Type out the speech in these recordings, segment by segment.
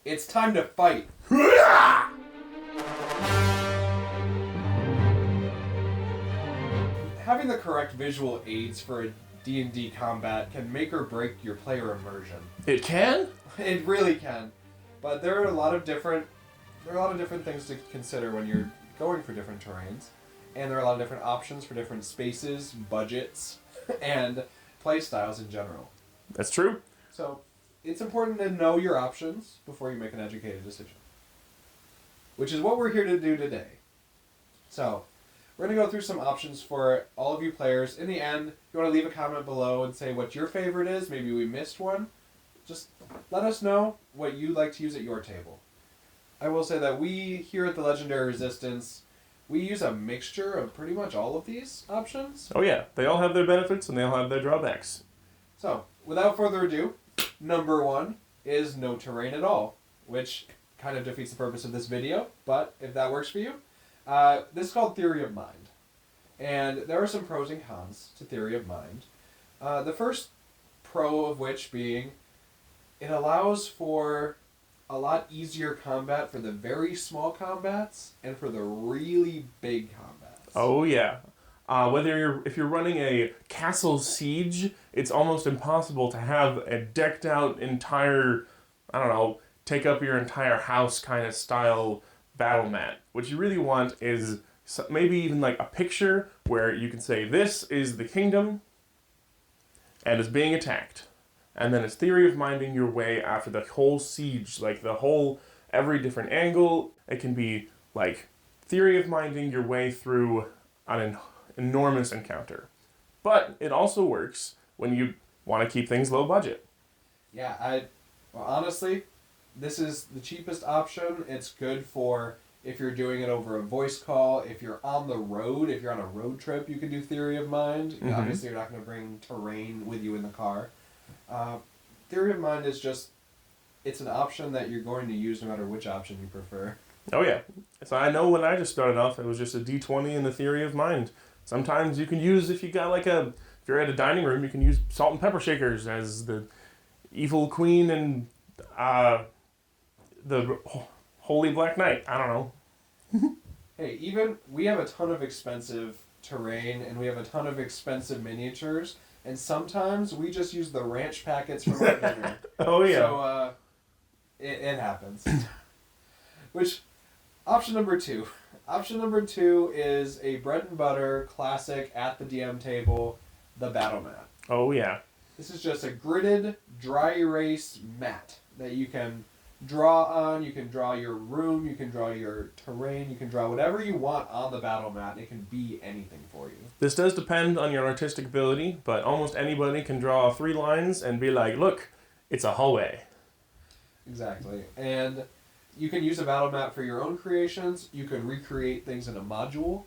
It's time to fight. Having the correct visual aids for a D&D combat can make or break your player immersion. It can? It really can. But there are a lot of different things to consider when you're going for different terrains. And there are a lot of different options for different spaces, budgets, and play styles in general. That's true. So, it's important to know your options before you make an educated decision. Which is what we're here to do today. So, we're going to go through some options for all of you players. In the end, if you want to leave a comment below and say what your favorite is, maybe we missed one, just let us know what you'd like to use at your table. I will say that we, here at the Legendary Resistance, we use a mixture of pretty much all of these options. Oh yeah, they all have their benefits and they all have their drawbacks. So, without further ado, number 1 is no terrain at all, which kind of defeats the purpose of this video, but if that works for you, this is called Theory of Mind. And there are some pros and cons to Theory of Mind. The first pro of which being, it allows for a lot easier combat for the very small combats and for the really big combats. Oh yeah. If you're running a castle siege, it's almost impossible to have a decked out entire, take up your entire house kind of style battle mat. What you really want is maybe even like a picture where you can say this is the kingdom and is being attacked. And then it's theory of minding your way after the whole siege, like every different angle. It can be like theory of minding your way through an enormous encounter. But it also works when you want to keep things low budget. Yeah, honestly, this is the cheapest option. It's good for if you're doing it over a voice call, if you're on the road, if you're on a road trip, you can do Theory of Mind. Mm-hmm. Obviously, you're not going to bring terrain with you in the car. Theory of Mind is just, it's an option that you're going to use no matter which option you prefer. Oh yeah. So I know when I just started off, it was just a D20 and the Theory of Mind. Sometimes you can use, if you're at a dining room, you can use salt and pepper shakers as the evil queen and the holy black knight. I don't know. Hey, we have a ton of expensive terrain and we have a ton of expensive miniatures. And sometimes we just use the ranch packets from our dinner. Oh, yeah. So, it happens. Which, option number 2. Option number 2 is a bread and butter classic at the DM table, the battle mat. Oh, yeah. This is just a gridded, dry erase mat that you can draw on. You can draw your room, you can draw your terrain, you can draw whatever you want on the battle mat, and it can be anything for you. This does depend on your artistic ability, but almost anybody can draw 3 lines and be like, look, it's a hallway. Exactly. And you can use a battle mat for your own creations. You can recreate things in a module.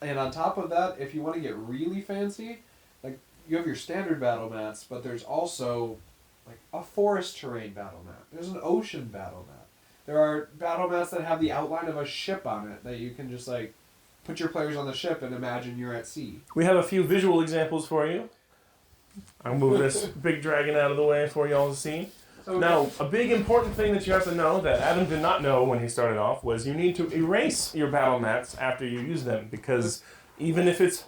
And on top of that, if you want to get really fancy, like you have your standard battle mats, but there's also like a forest terrain battle mat. There's an ocean battle mat. There are battle mats that have the outline of a ship on it that you can just like put your players on the ship and imagine you're at sea. We have a few visual examples for you. I'll move this big dragon out of the way for y'all to see. Okay. Now, a big important thing that you have to know that Adam did not know when he started off was you need to erase your battle mats after you use them, because even if it's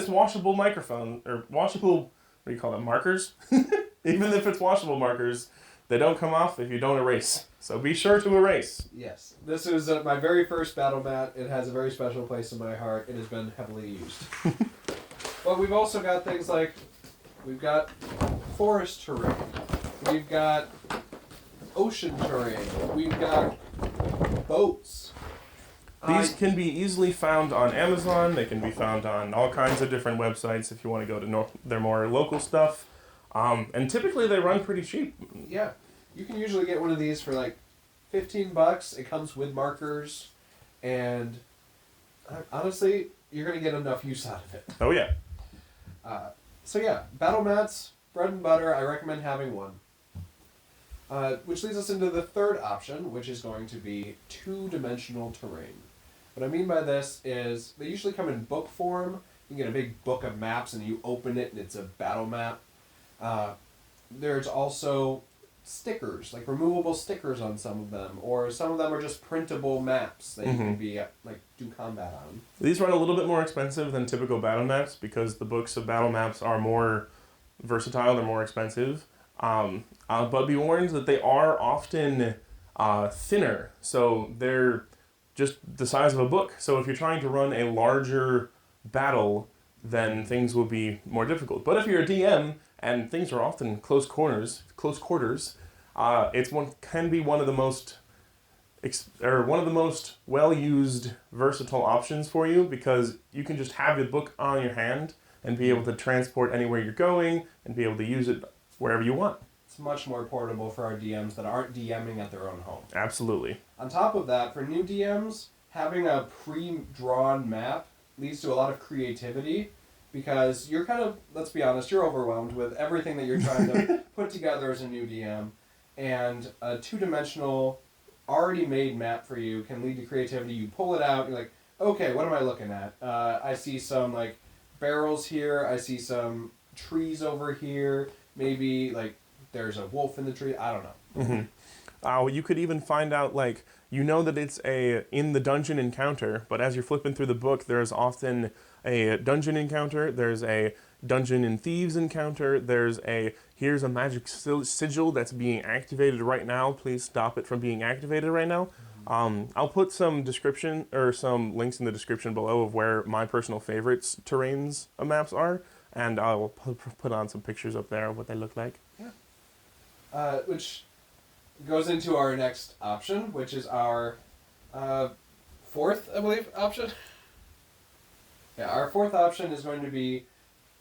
washable microphone or washable, what do you call them, markers? Even if it's washable markers, they don't come off if you don't erase. So be sure to erase. Yes. This is my very first battle mat. It has a very special place in my heart. It has been heavily used. But we've also got things like, we've got forest terrain. We've got ocean terrain. We've got boats. These can be easily found on Amazon. They can be found on all kinds of different websites if you want to go to their more local stuff. And typically they run pretty cheap. Yeah. You can usually get one of these for like $15. It comes with markers. And honestly, you're going to get enough use out of it. Oh, yeah. So yeah, battle mats, bread and butter, I recommend having one. Which leads us into the third option, which is going to be two-dimensional terrain. What I mean by this is they usually come in book form. You can get a big book of maps and you open it and it's a battle map. There's also stickers, like removable stickers on some of them, or some of them are just printable maps that you can be do combat on. These run a little bit more expensive than typical battle maps because the books of battle maps are more versatile. They're more expensive. But be warned that they are often thinner, so they're just the size of a book. So if you're trying to run a larger battle, then things will be more difficult. But if you're a DM and things are often close quarters, can be one of the most well-used versatile options for you because you can just have the book on your hand and be able to transport anywhere you're going and be able to use it wherever you want. It's much more portable for our DMs that aren't DMing at their own home. Absolutely. On top of that, for new DMs, having a pre-drawn map leads to a lot of creativity because you're kind of, let's be honest, you're overwhelmed with everything that you're trying to put together as a new DM. And a two-dimensional, already made map for you can lead to creativity. You pull it out, you're like, okay, what am I looking at? I see some like barrels here, I see some trees over here, maybe like there's a wolf in the tree, I don't know. You could even find out, like, you know that it's a in the dungeon encounter, but as you're flipping through the book, there's often a dungeon encounter, there's a dungeon and thieves encounter, there's a here's a magic sigil that's being activated right now, please stop it from being activated right now. I'll put some description or some links in the description below of where my personal favorites terrains maps are, and I'll put on some pictures up there of what they look like. Yeah. Which goes into our next option, which is our fourth, I believe, option. Yeah, our fourth option is going to be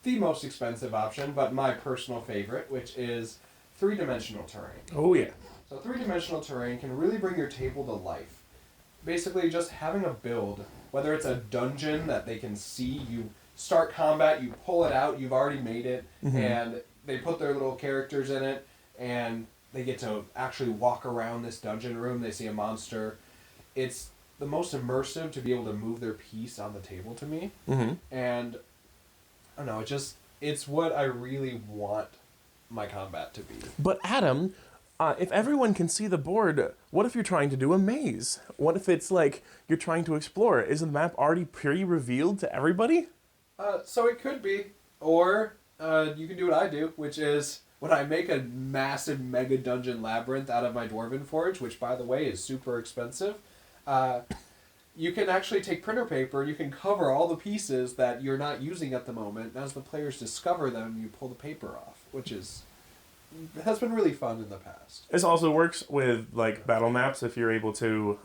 the most expensive option, but my personal favorite, which is three-dimensional terrain. Oh, yeah. So three-dimensional terrain can really bring your table to life. Basically, just having a build, whether it's a dungeon that they can see, you start combat, you pull it out, you've already made it, and they put their little characters in it, and they get to actually walk around this dungeon room, they see a monster. It's the most immersive to be able to move their piece on the table to me. And I don't know, it's what I really want my combat to be. But Adam, if everyone can see the board, what if you're trying to do a maze? What if it's like you're trying to explore? Is the map already pre-revealed to everybody? So it could be. Or you can do what I do, which is when I make a massive mega dungeon labyrinth out of my Dwarven Forge, which by the way is super expensive, you can actually take printer paper and you can cover all the pieces that you're not using at the moment. And as the players discover them, you pull the paper off, which has been really fun in the past. This also works with like battle maps if you're able to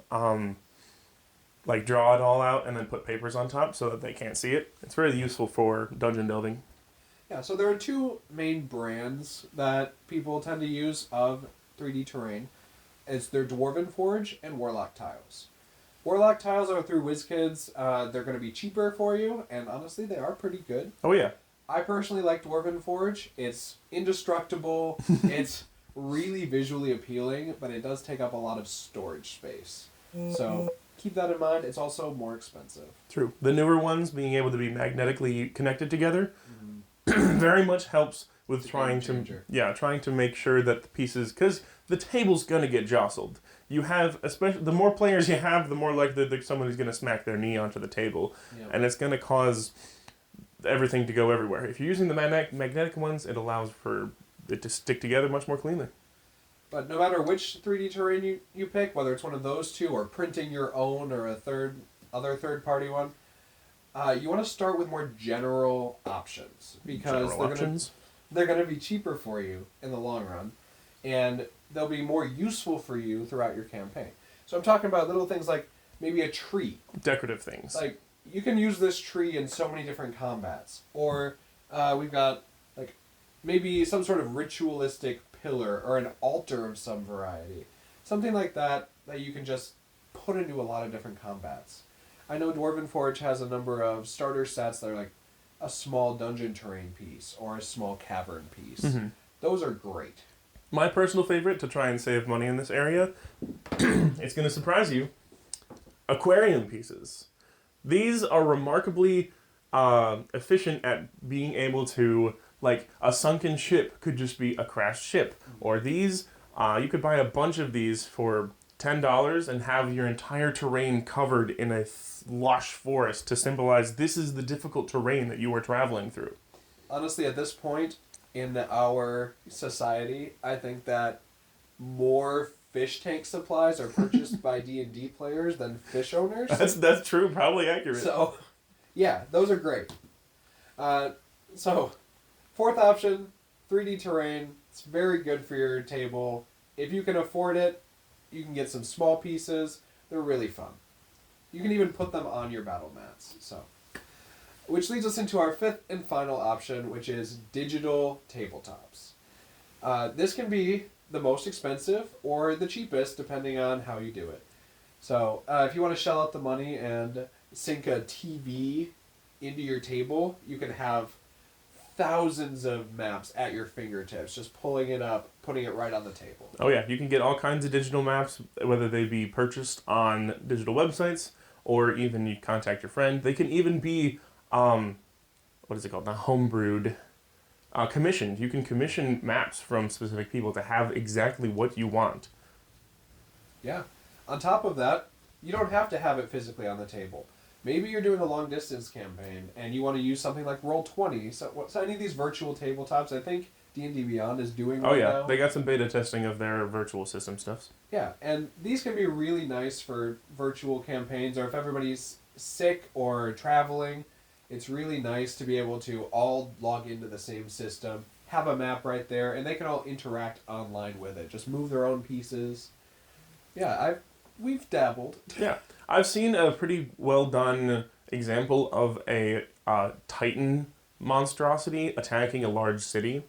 like draw it all out and then put papers on top so that they can't see it. It's very useful for dungeon building. Yeah, so there are two main brands that people tend to use of 3D terrain. It's their Dwarven Forge and Warlock Tiles. Warlock Tiles are through WizKids. They're going to be cheaper for you, and honestly, they are pretty good. Oh, yeah. I personally like Dwarven Forge. It's indestructible. It's really visually appealing, but it does take up a lot of storage space. So keep that in mind. It's also more expensive. True. The newer ones, being able to be magnetically connected together, very much helps with trying to make sure that the pieces, because the table's gonna get jostled. You have, especially the more players you have, the more likely that somebody's gonna smack their knee onto the table, and it's gonna cause everything to go everywhere. If you're using the magnetic ones, it allows for it to stick together much more cleanly. But no matter which 3D terrain you pick, whether it's one of those two or printing your own or a other third-party one, you want to start with more general options because they're going to be cheaper for you in the long run, and they'll be more useful for you throughout your campaign. So I'm talking about little things like maybe a tree. Decorative things. Like, you can use this tree in so many different combats. Or we've got like maybe some sort of ritualistic pillar or an altar of some variety. Something like that you can just put into a lot of different combats. I know Dwarven Forge has a number of starter sets that are like a small dungeon terrain piece or a small cavern piece. Those are great. My personal favorite to try and save money in this area, it's going to surprise you, aquarium pieces. These are remarkably efficient at being able to, like, a sunken ship could just be a crashed ship. Or these You could buy a bunch of these for $10 and have your entire terrain covered in a lush forest to symbolize this is the difficult terrain that you are traveling through. Honestly, at this point in our society, I think that more fish tank supplies are purchased by D&D players than fish owners. That's true, probably accurate. So, yeah, those are great. So, fourth option, 3D terrain. It's very good for your table. If you can afford it, you can get some small pieces. They're really fun. You can even put them on your battle mats. So, which leads us into our fifth and final option, which is digital tabletops. This can be the most expensive or the cheapest, depending on how you do it. So, if you want to shell out the money and sync a TV into your table, you can have thousands of maps at your fingertips, just pulling it up, putting it right on the table. Oh yeah, you can get all kinds of digital maps, whether they be purchased on digital websites or even you contact your friend. They can even be, what is it called? Not homebrewed, commissioned. You can commission maps from specific people to have exactly what you want. Yeah. On top of that, you don't have to have it physically on the table. Maybe you're doing a long distance campaign and you want to use something like Roll20. So any of these virtual tabletops, I think D&D Beyond is doing right now. They got some beta testing of their virtual system stuffs. Yeah, and these can be really nice for virtual campaigns, or if everybody's sick or traveling, it's really nice to be able to all log into the same system, have a map right there, and they can all interact online with it. Just move their own pieces. Yeah, we've dabbled. Yeah. I've seen a pretty well done example of a Titan monstrosity attacking a large city.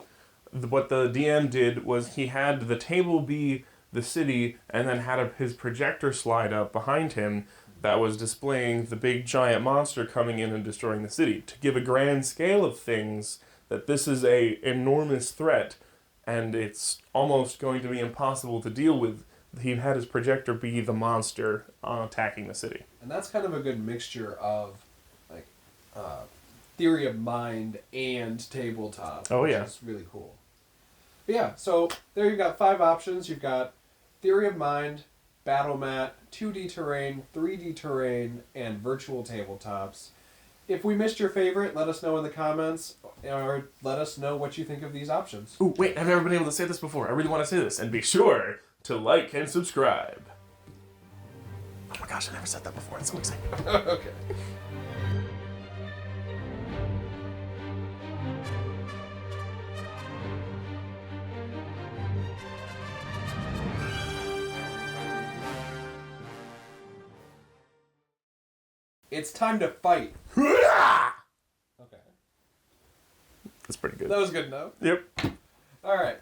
What the DM did was he had the table be the city and then had his projector slide up behind him that was displaying the big giant monster coming in and destroying the city to give a grand scale of things that this is a enormous threat and it's almost going to be impossible to deal with. He had his projector be the monster attacking the city. And that's kind of a good mixture of like theory of mind and tabletop. Oh, which yeah. is really cool. But yeah, so there you've got 5 options. You've got theory of mind, battle mat, 2D terrain, 3D terrain, and virtual tabletops. If we missed your favorite, let us know in the comments, or let us know what you think of these options. Ooh, wait, I've never been able to say this before. I really want to say this. And be sure to like and subscribe. Oh my gosh, I never said that before. It's so exciting. Okay. It's time to fight. Okay. That's pretty good. That was good enough. Yep. All right.